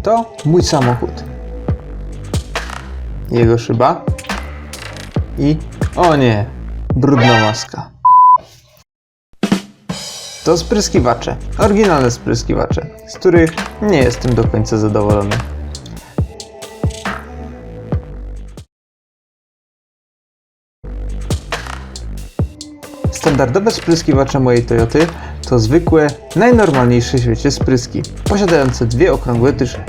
To mój samochód. Jego szyba. I... o nie! Brudna maska. To spryskiwacze. Oryginalne spryskiwacze, z których nie jestem do końca zadowolony. Standardowe spryskiwacze mojej Toyoty to zwykłe, najnormalniejsze w świecie spryski, posiadające dwie okrągłe tysze.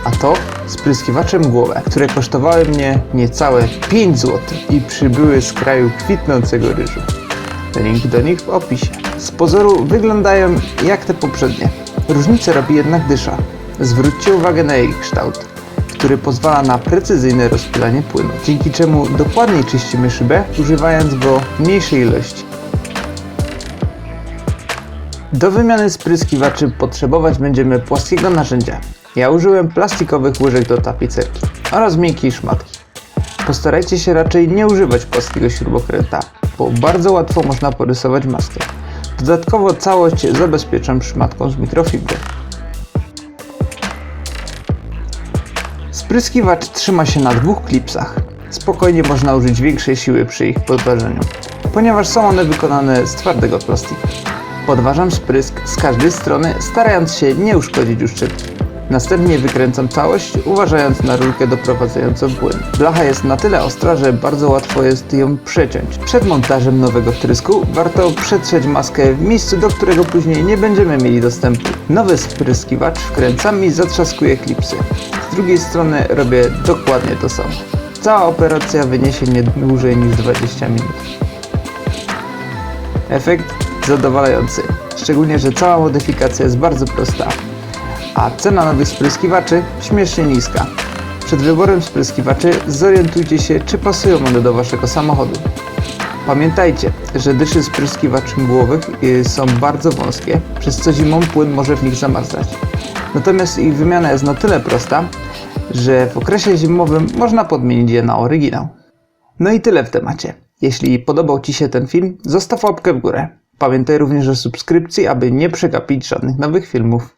A to spryskiwacze mgłowe, które kosztowały mnie niecałe 5 zł i przybyły z kraju kwitnącego ryżu. Link do nich w opisie. Z pozoru wyglądają jak te poprzednie. Różnicę robi jednak dysza. Zwróćcie uwagę na jej kształt, który pozwala na precyzyjne rozpylanie płynu, dzięki czemu dokładniej czyścimy szybę, używając go w mniejszej ilości. Do wymiany spryskiwaczy potrzebować będziemy płaskiego narzędzia. Ja użyłem plastikowych łyżek do tapicerki oraz miękkiej szmatki. Postarajcie się raczej nie używać płaskiego śrubokręta, bo bardzo łatwo można porysować maskę. Dodatkowo całość zabezpieczam szmatką z mikrofibry. Spryskiwacz trzyma się na dwóch klipsach. Spokojnie można użyć większej siły przy ich podważeniu, ponieważ są one wykonane z twardego plastiku. Podważam sprysk z każdej strony, starając się nie uszkodzić uszczelki. Następnie wykręcam całość, uważając na rurkę doprowadzającą płyn. Blacha jest na tyle ostra, że bardzo łatwo jest ją przeciąć. Przed montażem nowego wtrysku warto przetrzeć maskę w miejscu, do którego później nie będziemy mieli dostępu. Nowy spryskiwacz wkręcam i zatrzaskuję klipsy. Z drugiej strony robię dokładnie to samo. Cała operacja wyniesie nie dłużej niż 20 minut. Efekt zadowalający, szczególnie że cała modyfikacja jest bardzo prosta. A cena nowych spryskiwaczy śmiesznie niska. Przed wyborem spryskiwaczy zorientujcie się, czy pasują one do waszego samochodu. Pamiętajcie, że dysze spryskiwaczy mgłowych są bardzo wąskie, przez co zimą płyn może w nich zamarzać. Natomiast ich wymiana jest na tyle prosta, że w okresie zimowym można podmienić je na oryginał. No i tyle w temacie. Jeśli podobał Ci się ten film, zostaw łapkę w górę. Pamiętaj również o subskrypcji, aby nie przegapić żadnych nowych filmów.